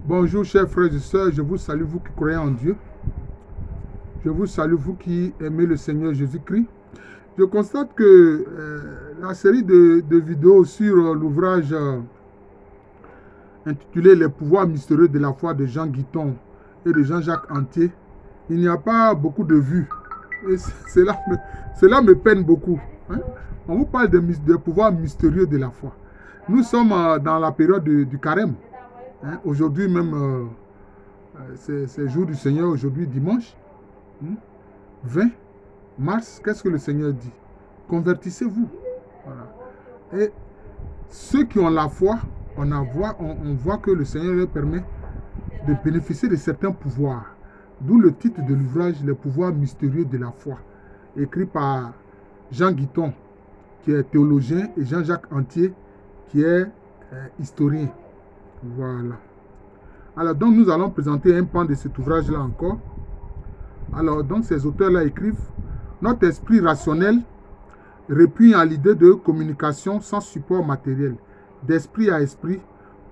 Bonjour chers frères et sœurs, je vous salue vous qui croyez en Dieu. Je vous salue vous qui aimez le Seigneur Jésus-Christ. Je constate que la série de vidéos sur l'ouvrage intitulé Les pouvoirs mystérieux de la foi de Jean Guiton et de Jean-Jacques Antier, il n'y a pas beaucoup de vues. Et cela me peine beaucoup. Hein? On vous parle des pouvoirs mystérieux de la foi. Nous sommes dans la période du carême. Hein? Aujourd'hui même, c'est le jour du Seigneur, aujourd'hui dimanche. 20 mars, qu'est-ce que le Seigneur dit? Convertissez-vous. Voilà. Et ceux qui ont la foi, on voit que le Seigneur leur permet de bénéficier de certains pouvoirs. D'où le titre de l'ouvrage, Les pouvoirs mystérieux de la foi, écrit par Jean Guiton, qui est théologien, et Jean-Jacques Antier, qui est historien. Voilà. Alors, donc, nous allons présenter un pan de cet ouvrage-là encore. Alors, donc, ces auteurs-là écrivent « Notre esprit rationnel répugne à l'idée de communication sans support matériel, d'esprit à esprit,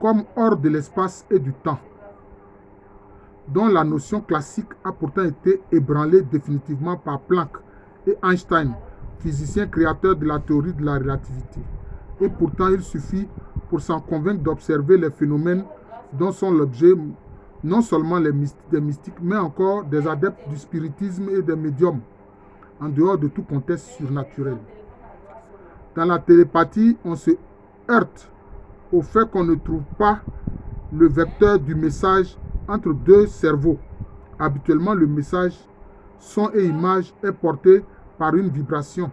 comme hors de l'espace et du temps, dont la notion classique a pourtant été ébranlée définitivement par Planck et Einstein, physiciens créateurs de la théorie de la relativité. Et pourtant, il suffit pour s'en convaincre d'observer les phénomènes dont sont l'objet non seulement des mystiques, mais encore des adeptes du spiritisme et des médiums, en dehors de tout contexte surnaturel. Dans la télépathie, on se heurte au fait qu'on ne trouve pas le vecteur du message entre deux cerveaux. Habituellement, le message son et image est porté par une vibration,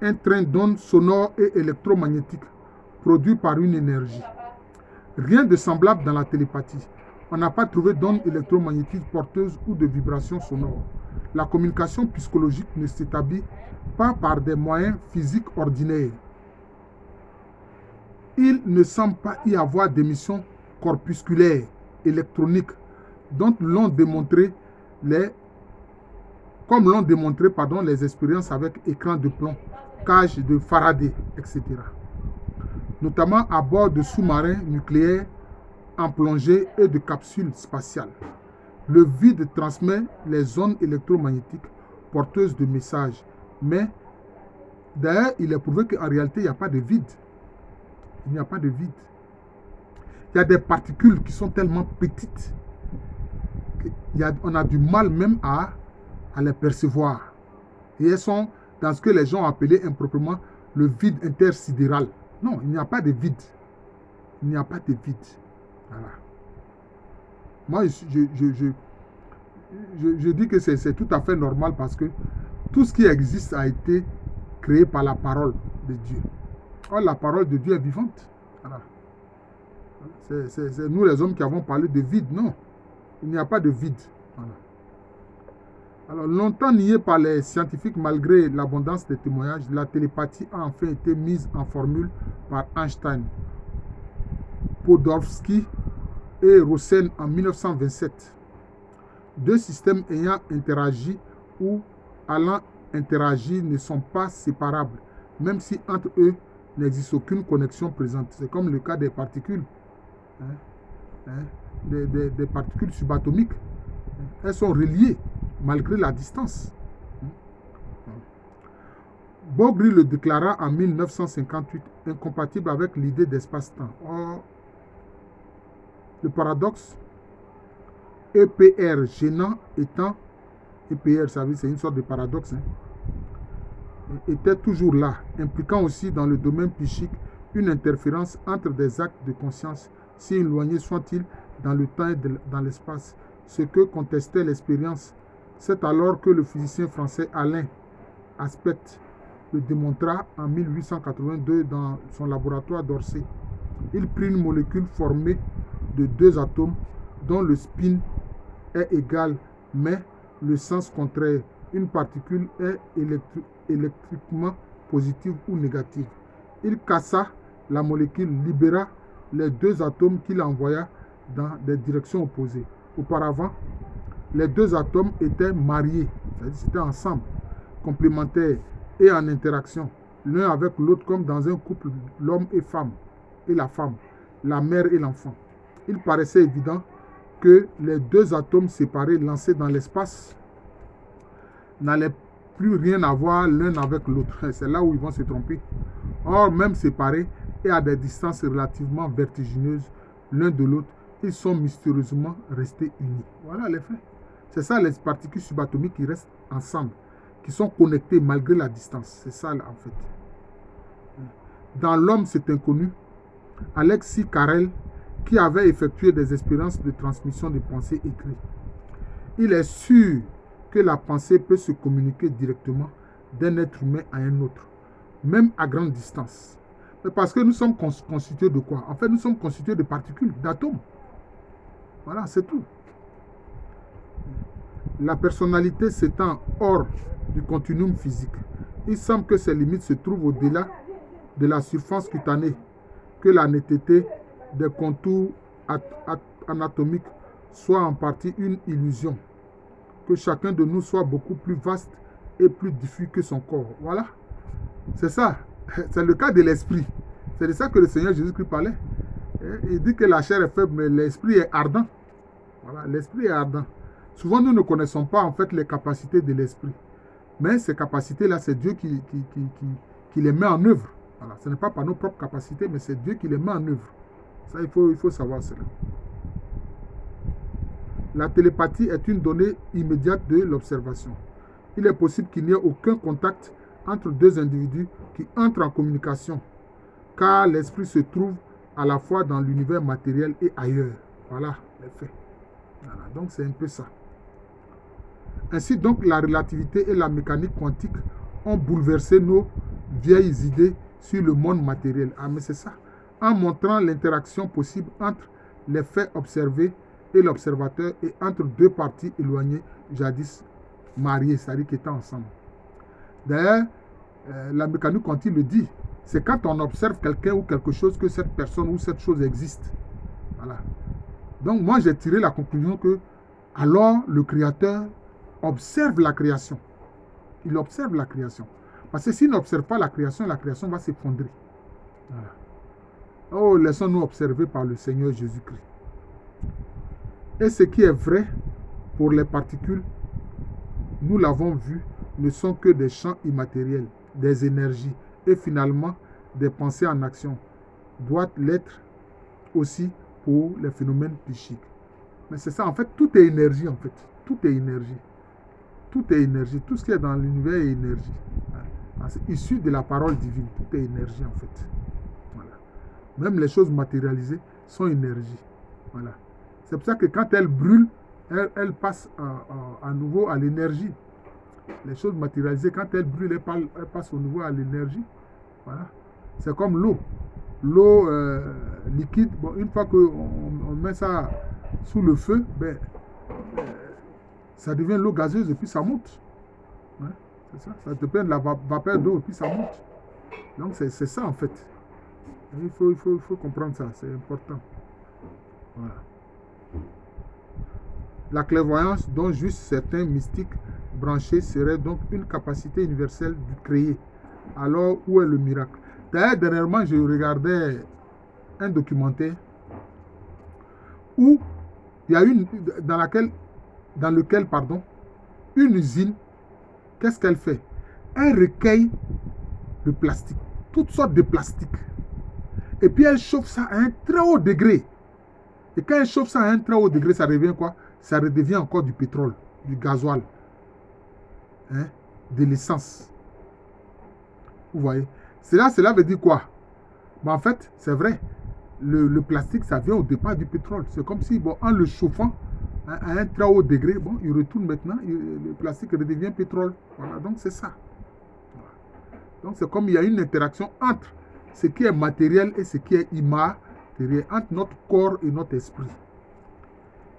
un train d'ondes sonores et électromagnétiques produit par une énergie. Rien de semblable dans la télépathie. On n'a pas trouvé d'ondes électromagnétiques porteuses ou de vibrations sonores. La communication psychologique ne s'établit pas par des moyens physiques ordinaires. Il ne semble pas y avoir d'émissions corpusculaires, électroniques, dont l'ont démontré les expériences avec écran de plomb, cage de Faraday, etc. Notamment à bord de sous-marins nucléaires en plongée et de capsules spatiales. Le vide transmet les ondes électromagnétiques porteuses de messages. Mais d'ailleurs, il est prouvé qu'en réalité, il n'y a pas de vide. Il n'y a pas de vide. Il y a des particules qui sont tellement petites qu'on a du mal même à les percevoir. Et elles sont dans ce que les gens ont appelé improprement le vide intersidéral. Non, il n'y a pas de vide. Il n'y a pas de vide. Voilà. Moi, je dis que c'est tout à fait normal parce que tout ce qui existe a été créé par la parole de Dieu. Or, la parole de Dieu est vivante. Voilà. C'est nous les hommes qui avons parlé de vide. Non, il n'y a pas de vide. Voilà. Alors, longtemps niée par les scientifiques malgré l'abondance des témoignages, la télépathie a enfin été mise en formule par Einstein, Podolsky et Rosen en 1927. Deux systèmes ayant interagi ou allant interagir ne sont pas séparables, même si entre eux n'existe aucune connexion présente. C'est comme le cas des particules, des particules subatomiques. Elles sont reliées malgré la distance. Broglie le déclara en 1958 incompatible avec l'idée d'espace-temps. Or, le paradoxe EPR gênant étant, EPR, c'est une sorte de paradoxe, était toujours là, impliquant aussi dans le domaine psychique une interférence entre des actes de conscience, si éloignés soient-ils dans le temps et dans l'espace, ce que contestait l'expérience. C'est alors que le physicien français Alain Aspect le démontra en 1882 dans son laboratoire d'Orsay. Il prit une molécule formée de deux atomes dont le spin est égal, mais le sens contraire. Une particule est électriquement positive ou négative. Il cassa la molécule, libéra les deux atomes qu'il envoya dans des directions opposées. Auparavant, les deux atomes étaient mariés, c'est-à-dire c'était ensemble, complémentaires et en interaction, l'un avec l'autre comme dans un couple, l'homme et femme, et la femme, la mère et l'enfant. Il paraissait évident que les deux atomes séparés lancés dans l'espace n'allaient plus rien avoir l'un avec l'autre. C'est là où ils vont se tromper. Or, même séparés et à des distances relativement vertigineuses l'un de l'autre, ils sont mystérieusement restés unis. Voilà les faits. C'est ça les particules subatomiques qui restent ensemble, qui sont connectées malgré la distance. C'est ça en fait. Dans l'homme, c'est inconnu, Alexis Carrel, qui avait effectué des expériences de transmission de pensées écrites. Il est sûr que la pensée peut se communiquer directement d'un être humain à un autre, même à grande distance. Mais parce que nous sommes constitués de quoi? En fait, nous sommes constitués de particules, d'atomes. Voilà, c'est tout. La personnalité s'étend hors du continuum physique. Il semble que ses limites se trouvent au-delà de la surface cutanée, que la netteté des contours anatomiques soit en partie une illusion, que chacun de nous soit beaucoup plus vaste et plus diffus que son corps. Voilà, c'est ça, c'est le cas de l'esprit. C'est de ça que le Seigneur Jésus-Christ parlait. Il dit que la chair est faible, mais l'esprit est ardent. Voilà, l'esprit est ardent. Souvent, nous ne connaissons pas en fait les capacités de l'esprit. Mais ces capacités-là, c'est Dieu qui les met en œuvre. Voilà, ce n'est pas par nos propres capacités, mais c'est Dieu qui les met en œuvre. Ça, il faut savoir cela. La télépathie est une donnée immédiate de l'observation. Il est possible qu'il n'y ait aucun contact entre deux individus qui entrent en communication, car l'esprit se trouve à la fois dans l'univers matériel et ailleurs. Voilà les faits. Voilà, donc c'est un peu ça. Ainsi donc, la relativité et la mécanique quantique ont bouleversé nos vieilles idées sur le monde matériel. Ah, mais c'est ça. En montrant l'interaction possible entre les faits observés et l'observateur et entre deux parties éloignées, jadis mariées, c'est-à-dire qui étaient ensemble. D'ailleurs, la mécanique quantique le dit. C'est quand on observe quelqu'un ou quelque chose que cette personne ou cette chose existe. Voilà. Donc, moi, j'ai tiré la conclusion que, alors, le Créateur observe la création. Il observe la création. Parce que s'il n'observe pas la création va s'effondrer. Voilà. Oh, laissons-nous observer par le Seigneur Jésus-Christ. Et ce qui est vrai pour les particules, nous l'avons vu, ne sont que des champs immatériels, des énergies et finalement des pensées en action. Doit l'être aussi pour les phénomènes psychiques. Mais c'est ça, en fait, tout est énergie, en fait. Tout est énergie. Tout est énergie. Tout ce qui est dans l'univers est énergie. C'est issu de la parole divine. Tout est énergie, en fait. Voilà. Même les choses matérialisées sont énergie. Voilà. C'est pour ça que quand elles brûlent, elles passent à nouveau à l'énergie. Les choses matérialisées, quand elles brûlent, elles passent au nouveau à l'énergie. Voilà. C'est comme l'eau. L'eau liquide, bon, une fois qu'on met ça sous le feu, ben, ça devient l'eau gazeuse et puis ça monte. Ouais, c'est ça. Ça devient de la vapeur d'eau et puis ça monte. Donc c'est ça en fait. Il faut comprendre ça, c'est important. Voilà. La clairvoyance dont juste certains mystiques branchés serait donc une capacité universelle de créer. Alors où est le miracle? D'ailleurs, dernièrement, je regardais un documentaire où il y a dans lequel, une usine, qu'est-ce qu'elle fait? Elle recueille le plastique, toutes sortes de plastique. Et puis elle chauffe ça à un très haut degré. Et quand elle chauffe ça à un très haut degré, ça devient quoi? Ça redevient encore du pétrole, du gasoil, hein, de l'essence. Vous voyez? Cela veut dire quoi? En fait, c'est vrai. Le plastique, ça vient au départ du pétrole. C'est comme si, bon, en le chauffant à un très haut degré, bon, il retourne maintenant, le plastique redevient pétrole. Voilà, donc c'est ça. Voilà. Donc c'est comme il y a une interaction entre ce qui est matériel et ce qui est immatériel, entre notre corps et notre esprit.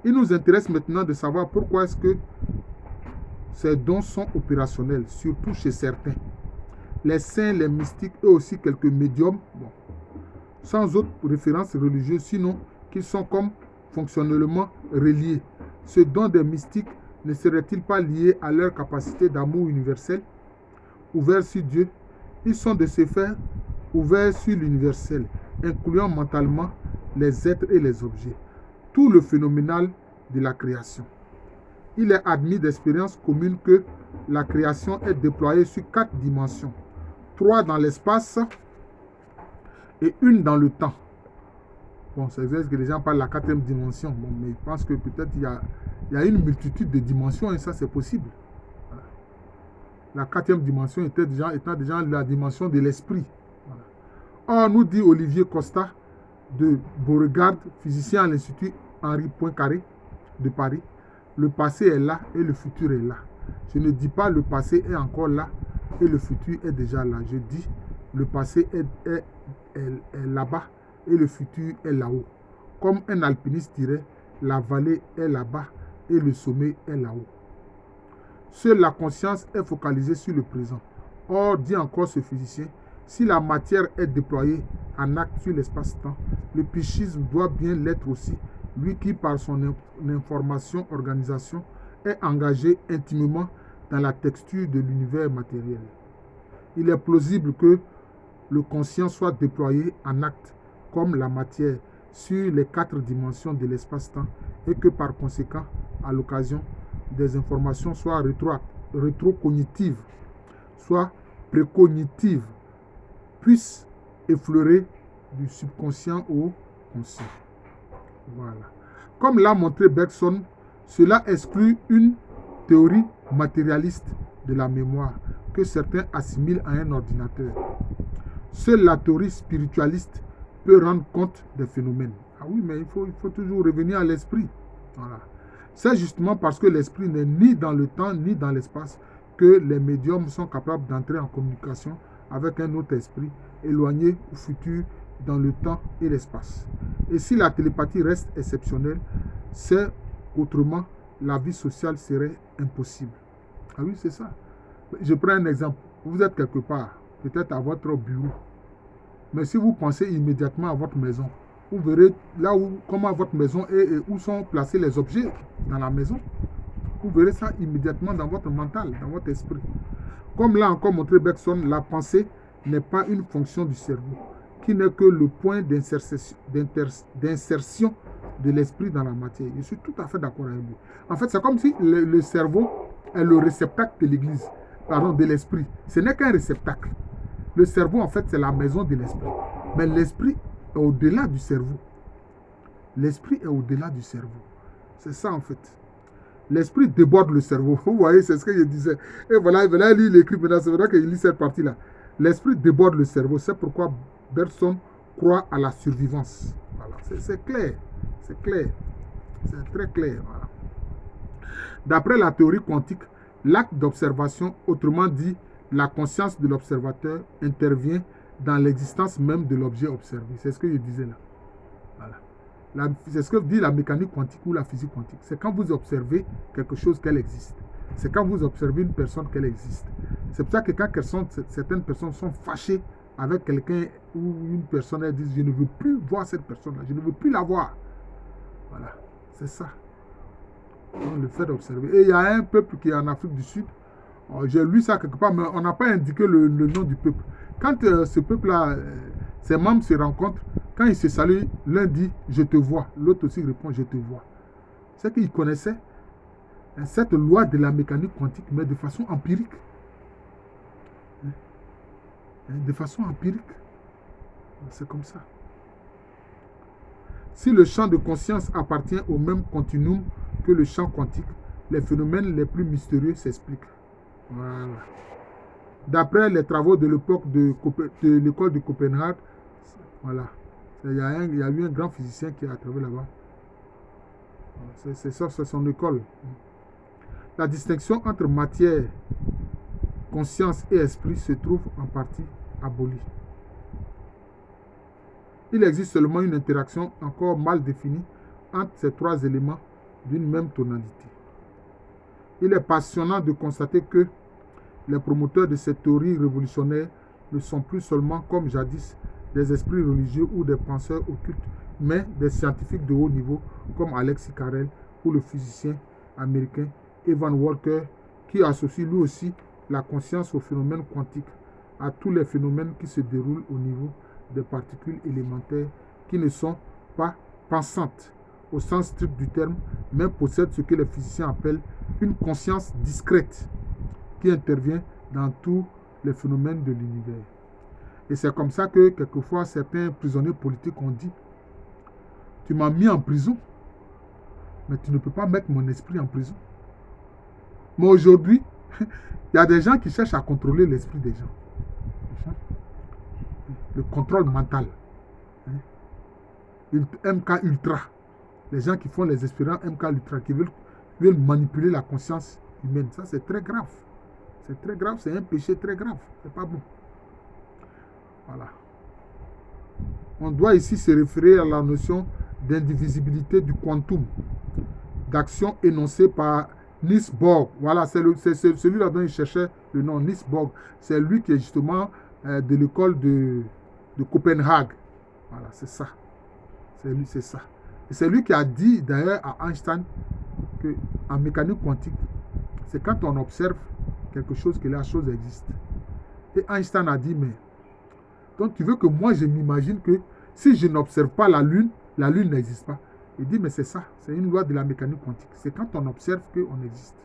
Il nous intéresse maintenant de savoir pourquoi est-ce que ces dons sont opérationnels, surtout chez certains. Les saints, les mystiques et aussi quelques médiums, bon, sans autre référence religieuse, sinon qu'ils sont comme fonctionnellement reliés. Ce don des mystiques ne serait-il pas lié à leur capacité d'amour universel, ouvert sur Dieu? Ils sont de ce fait ouverts sur l'universel, incluant mentalement les êtres et les objets. Tout le phénoménal de la création. Il est admis d'expérience commune que la création est déployée sur 4 dimensions, 3 dans l'espace et 1 dans le temps. Bon, c'est vrai que les gens parlent de la 4e dimension, bon, mais je pense que peut-être il y a une multitude de dimensions et ça c'est possible. Voilà. La 4e dimension étant déjà la dimension de l'esprit. Voilà. Or, nous dit Olivier Costa de Beauregard, physicien à l'Institut Henri Poincaré de Paris, le passé est là et le futur est là. Je ne dis pas le passé est encore là et le futur est déjà là. Je dis le passé est là-bas et le futur est là-haut. Comme un alpiniste dirait, la vallée est là-bas et le sommet est là-haut. Seule la conscience est focalisée sur le présent. Or, dit encore ce physicien, si la matière est déployée en acte sur l'espace-temps, le psychisme doit bien l'être aussi, lui qui par son organisation est engagé intimement dans la texture de l'univers matériel. Il est plausible que le conscient soit déployé en acte comme la matière sur les 4 dimensions de l'espace-temps et que par conséquent, à l'occasion, des informations soient rétrocognitives, soit précognitives, puissent effleurer du subconscient au conscient. Voilà. Comme l'a montré Bergson, cela exclut une théorie matérialiste de la mémoire que certains assimilent à un ordinateur. Seule la théorie spiritualiste peut rendre compte des phénomènes. Ah oui, mais il faut toujours revenir à l'esprit. Voilà. C'est justement parce que l'esprit n'est ni dans le temps ni dans l'espace que les médiums sont capables d'entrer en communication avec un autre esprit éloigné ou futur dans le temps et l'espace. Et si la télépathie reste exceptionnelle, c'est qu'autrement, la vie sociale serait impossible. Ah oui, c'est ça. Je prends un exemple. Vous êtes quelque part, peut-être à votre bureau. Mais si vous pensez immédiatement à votre maison, vous verrez là où, comment votre maison est et où sont placés les objets dans la maison. Vous verrez ça immédiatement dans votre mental, dans votre esprit. Comme l'a encore montré Bergson, la pensée n'est pas une fonction du cerveau, qui n'est que le point d'insertion de l'esprit dans la matière. Je suis tout à fait d'accord avec lui. En fait, c'est comme si le cerveau est le réceptacle de l'église, de l'esprit. Ce n'est qu'un réceptacle. Le cerveau, en fait, c'est la maison de l'esprit. Mais l'esprit est au-delà du cerveau. L'esprit est au-delà du cerveau. C'est ça, en fait. L'esprit déborde le cerveau. Vous voyez, c'est ce que je disais. Et voilà, lui, il écrit maintenant. C'est vrai qu'il lit cette partie-là. L'esprit déborde le cerveau. C'est pourquoi Bergson croit à la survivance. Voilà. C'est clair. C'est clair. C'est très clair. Voilà. D'après la théorie quantique, l'acte d'observation, autrement dit, la conscience de l'observateur, intervient dans l'existence même de l'objet observé. C'est ce que je disais là. Voilà. C'est ce que dit la mécanique quantique ou la physique quantique. C'est quand vous observez quelque chose qu'elle existe. C'est quand vous observez une personne qu'elle existe. C'est pour ça que quand certaines personnes sont fâchées avec quelqu'un ou une personne, elles disent « Je ne veux plus voir cette personne-là, je ne veux plus la voir. » Voilà, c'est ça. Donc, le fait d'observer. Et il y a un peuple qui est en Afrique du Sud. J'ai lu ça quelque part, mais on n'a pas indiqué le nom du peuple. Quand ce peuple-là, ses membres se rencontrent, quand ils se saluent, l'un dit « Je te vois », l'autre aussi répond « Je te vois ». C'est qu'ils connaissaient cette loi de la mécanique quantique, mais de façon empirique. De façon empirique. C'est comme ça. Si le champ de conscience appartient au même continuum que le champ quantique, les phénomènes les plus mystérieux s'expliquent. Voilà. D'après les travaux de l'époque de l'école de Copenhague, voilà. Il y a eu un grand physicien qui a travaillé là-bas. C'est ça, c'est son école. La distinction entre matière, conscience et esprit se trouve en partie abolie. Il existe seulement une interaction encore mal définie entre ces 3 éléments d'une même tonalité. Il est passionnant de constater que les promoteurs de cette théorie révolutionnaire ne sont plus seulement, comme jadis, des esprits religieux ou des penseurs occultes, mais des scientifiques de haut niveau comme Alexis Carrel ou le physicien américain Evan Walker, qui associe lui aussi la conscience aux phénomènes quantiques, à tous les phénomènes qui se déroulent au niveau des particules élémentaires qui ne sont pas pensantes au sens strict du terme, mais possède ce que les physiciens appellent une conscience discrète qui intervient dans tous les phénomènes de l'univers. Et c'est comme ça que quelquefois certains prisonniers politiques ont dit: tu m'as mis en prison, mais tu ne peux pas mettre mon esprit en prison. Mais aujourd'hui, il y a des gens qui cherchent à contrôler l'esprit des gens. Le contrôle mental. MK Ultra. Les gens qui font les expériences MK Ultra, qui veulent manipuler la conscience humaine. Ça, c'est très grave. C'est très grave, c'est un péché très grave. C'est pas bon. Voilà. On doit ici se référer à la notion d'indivisibilité du quantum, d'action énoncée par Niels Bohr. Voilà, c'est celui-là dont il cherchait le nom, Niels Bohr. C'est lui qui est justement de l'école de Copenhague. Voilà, c'est ça. C'est lui, c'est ça. Et c'est lui qui a dit d'ailleurs à Einstein qu'en mécanique quantique, c'est quand on observe quelque chose que la chose existe. Et Einstein a dit, mais donc tu veux que moi je m'imagine que si je n'observe pas la Lune n'existe pas. Il dit, mais c'est ça, c'est une loi de la mécanique quantique. C'est quand on observe qu'on existe.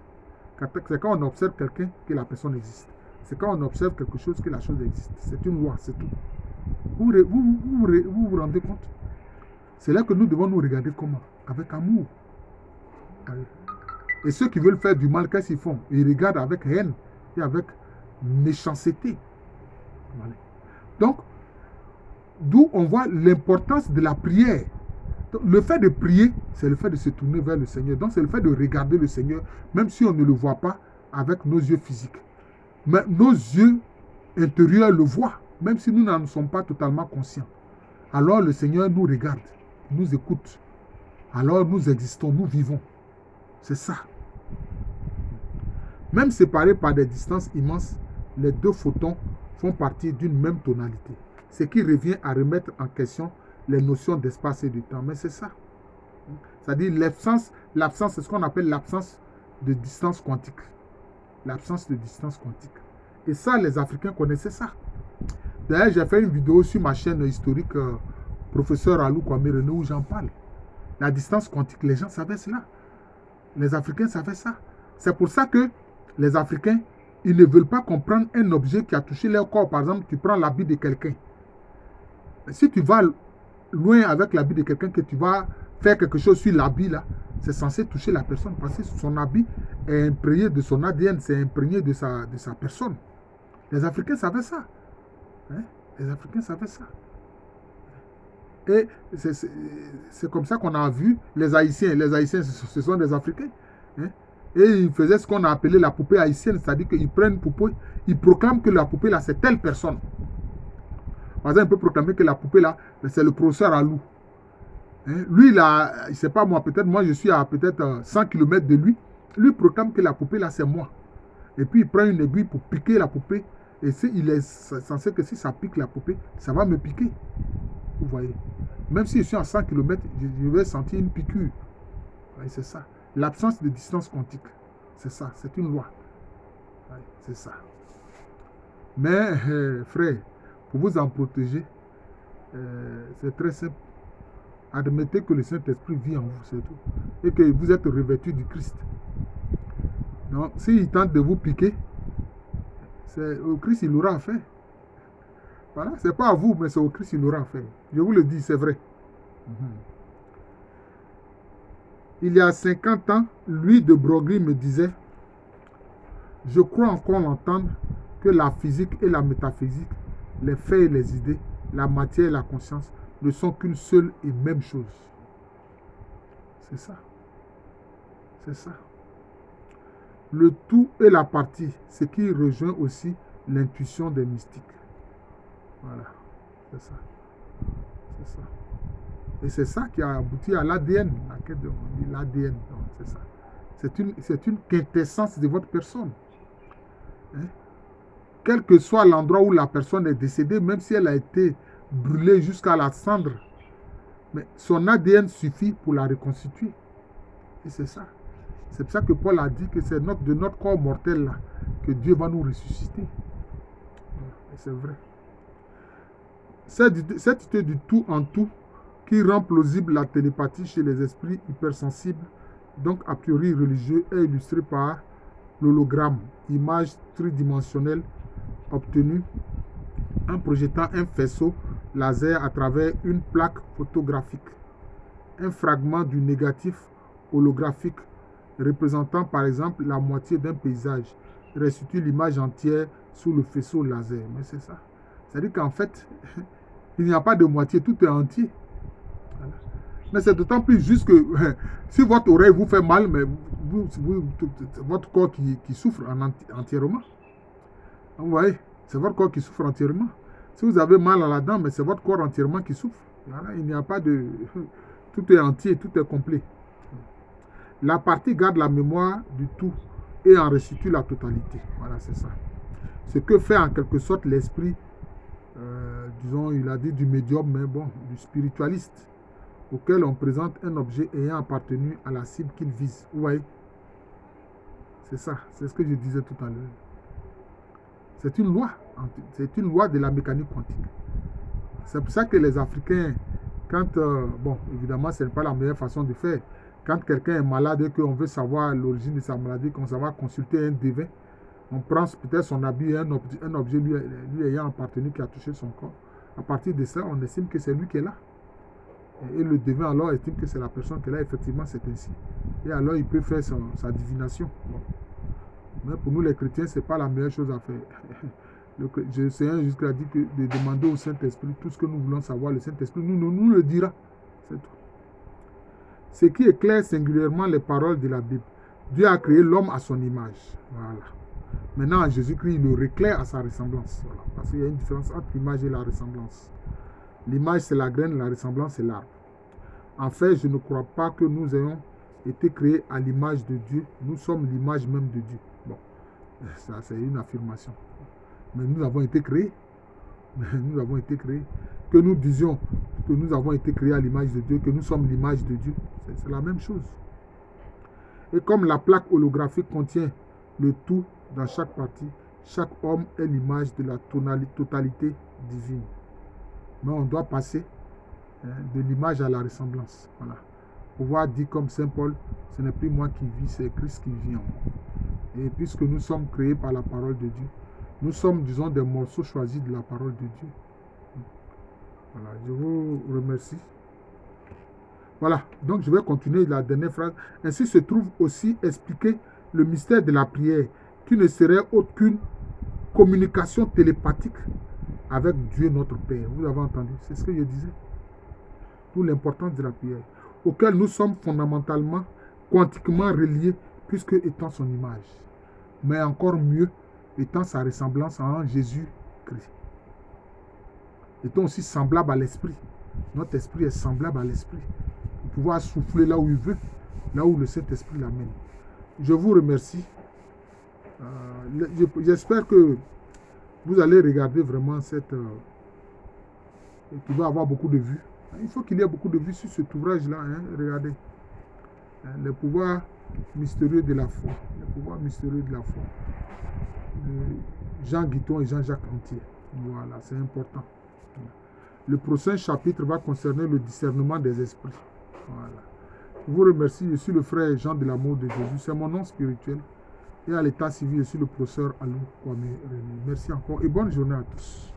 C'est quand on observe quelqu'un que la personne existe. C'est quand on observe quelque chose que la chose existe. C'est une loi, c'est tout. Vous vous rendez compte? C'est là que nous devons nous regarder comment? Avec amour. Et ceux qui veulent faire du mal, qu'est-ce qu'ils font? Ils regardent avec haine et avec méchanceté. Voilà. Donc, d'où on voit l'importance de la prière. Donc, le fait de prier, c'est le fait de se tourner vers le Seigneur. Donc, c'est le fait de regarder le Seigneur, même si on ne le voit pas avec nos yeux physiques. Mais nos yeux intérieurs le voient, même si nous n'en sommes pas totalement conscients. Alors, le Seigneur nous regarde, nous écoute. Alors, nous existons, nous vivons. C'est ça. Même séparés par des distances immenses, les deux photons font partie d'une même tonalité. Ce qui revient à remettre en question les notions d'espace et de temps. Mais c'est ça. C'est-à-dire l'absence, c'est ce qu'on appelle l'absence de distance quantique. L'absence de distance quantique. Et ça, les Africains connaissaient ça. D'ailleurs, j'ai fait une vidéo sur ma chaîne historique, professeur Alou Kwame René, où j'en parle. La distance quantique, les gens savaient cela. Les Africains savaient ça. C'est pour ça que les Africains, ils ne veulent pas comprendre un objet qui a touché leur corps. Par exemple, tu prends l'habit de quelqu'un. Si tu vas loin avec l'habit de quelqu'un, que tu vas faire quelque chose sur l'habit là, c'est censé toucher la personne parce que son habit est imprégné de son ADN, c'est imprégné de sa personne. Les Africains savaient ça. Hein? Les Africains savaient ça. Et c'est comme ça qu'on a vu les Haïtiens. Les Haïtiens, ce sont des Africains. Hein? Et ils faisaient ce qu'on a appelé la poupée haïtienne, c'est-à-dire qu'ils prennent une poupée, ils proclament que la poupée là, c'est telle personne. Par exemple, on peut proclamer que la poupée là, c'est le professeur Alou. Hein? Lui, là, je ne sais pas moi, peut-être moi je suis à peut-être 100 km de lui. Lui proclame que la poupée là, c'est moi. Et puis il prend une aiguille pour piquer la poupée. Et il est censé que si ça pique la poupée, ça va me piquer. Vous voyez. Même si je suis à 100 km, je vais sentir une piqûre. C'est ça. L'absence de distance quantique. C'est ça. C'est une loi. C'est ça. Mais, frère, pour vous en protéger, c'est très simple. Admettez que le Saint-Esprit vit en vous, c'est tout. Et que vous êtes revêtu du Christ. Donc, s'il tente de vous piquer, au Christ, il l'aura fait. Voilà, c'est pas à vous, mais c'est au Christ, il l'aura fait. Je vous le dis, c'est vrai. Il y a 50 ans, Louis de Broglie me disait: je crois encore entendre que la physique et la métaphysique, les faits et les idées, la matière et la conscience ne sont qu'une seule et même chose. C'est ça. C'est ça. Le tout et la partie, ce qui rejoint aussi l'intuition des mystiques. Voilà. C'est ça. C'est ça. Et c'est ça qui a abouti à l'ADN, la quête de l'ADN. C'est ça. C'est une quintessence de votre personne. Hein? Quel que soit l'endroit où la personne est décédée, même si elle a été brûlée jusqu'à la cendre, mais son ADN suffit pour la reconstituer. Et c'est ça. C'est pour ça que Paul a dit que c'est de notre corps mortel là que Dieu va nous ressusciter. Et c'est vrai. Cette idée du tout en tout qui rend plausible la télépathie chez les esprits hypersensibles donc a priori religieux, est illustré par l'hologramme, image tridimensionnelle obtenue en projetant un faisceau laser à travers une plaque photographique. Un fragment du négatif holographique représentant par exemple la moitié d'un paysage restitue l'image entière sous le faisceau laser. Mais c'est ça. C'est-à-dire qu'en fait, il n'y a pas de moitié, tout est entier. Voilà. Mais c'est d'autant plus juste que si votre oreille vous fait mal, mais votre corps qui souffre entièrement. Vous voyez, c'est votre corps qui souffre entièrement. Si vous avez mal à la dent, mais c'est votre corps entièrement qui souffre. Voilà, il n'y a pas de... Tout est entier, tout est complet. La partie garde la mémoire du tout et en restitue la totalité. Voilà, c'est ça. Ce que fait en quelque sorte l'esprit, disons, il a dit du médium, mais bon, du spiritualiste, auquel on présente un objet ayant appartenu à la cible qu'il vise. Vous voyez? C'est ça, c'est ce que je disais tout à l'heure. C'est une loi de la mécanique quantique. C'est pour ça que les Africains, quand, bon, évidemment, ce n'est pas la meilleure façon de faire. Quand quelqu'un est malade et qu'on veut savoir l'origine de sa maladie, qu'on va consulter un devin, on prend peut-être son habit, un objet lui ayant appartenu qui a touché son corps. À partir de ça, on estime que c'est lui qui est là. Et le devin alors estime que c'est la personne qui est là, effectivement c'est ainsi. Et alors il peut faire sa divination. Bon. Mais pour nous les chrétiens, ce n'est pas la meilleure chose à faire. Le Seigneur jusqu'à dit que de demander au Saint-Esprit tout ce que nous voulons savoir, le Saint-Esprit nous le dira. C'est tout. Ce qui éclaire singulièrement les paroles de la Bible. Dieu a créé l'homme à son image. Voilà. Maintenant, Jésus-Christ, il le éclaire à sa ressemblance. Voilà. Parce qu'il y a une différence entre l'image et la ressemblance. L'image, c'est la graine, la ressemblance, c'est l'arbre. En fait, je ne crois pas que nous ayons été créés à l'image de Dieu. Nous sommes l'image même de Dieu. Bon, ça, c'est une affirmation. Mais nous avons été créés. Nous avons été créés. Que nous disions que nous avons été créés à l'image de Dieu, que nous sommes l'image de Dieu, c'est la même chose. Et comme la plaque holographique contient le tout dans chaque partie, chaque homme est l'image de la totalité divine. Mais on doit passer de l'image à la ressemblance. Voilà. Pouvoir dire comme Saint Paul, ce n'est plus moi qui vis, c'est Christ qui vit en moi. Et puisque nous sommes créés par la parole de Dieu, nous sommes, disons, des morceaux choisis de la parole de Dieu. Voilà, je vous remercie. Voilà, donc je vais continuer la dernière phrase. Ainsi se trouve aussi expliqué le mystère de la prière, qui ne serait autre qu'une communication télépathique avec Dieu notre Père. Vous avez entendu? C'est ce que je disais. D'où l'importance de la prière, auquel nous sommes fondamentalement, quantiquement reliés, puisque étant son image. Mais encore mieux, étant sa ressemblance en Jésus-Christ. Étant aussi semblable à l'esprit. Notre esprit est semblable à l'esprit. Pour pouvoir souffler là où il veut, là où le Saint-Esprit l'amène. Je vous remercie. J'espère que vous allez regarder vraiment cette... qui va avoir beaucoup de vues. Il faut qu'il y ait beaucoup de vues sur cet ouvrage-là. Hein. Regardez. Les pouvoirs mystérieux de la foi. Les pouvoirs mystérieux de la foi. Jean Guiton et Jean-Jacques Antier. Voilà, c'est important. Le prochain chapitre va concerner le discernement des esprits. Voilà. Je vous remercie. Je suis le frère Jean de l'amour de Jésus. C'est mon nom spirituel. Et à l'état civil, je suis le professeur Alou Kwame Rémy. Merci encore et bonne journée à tous.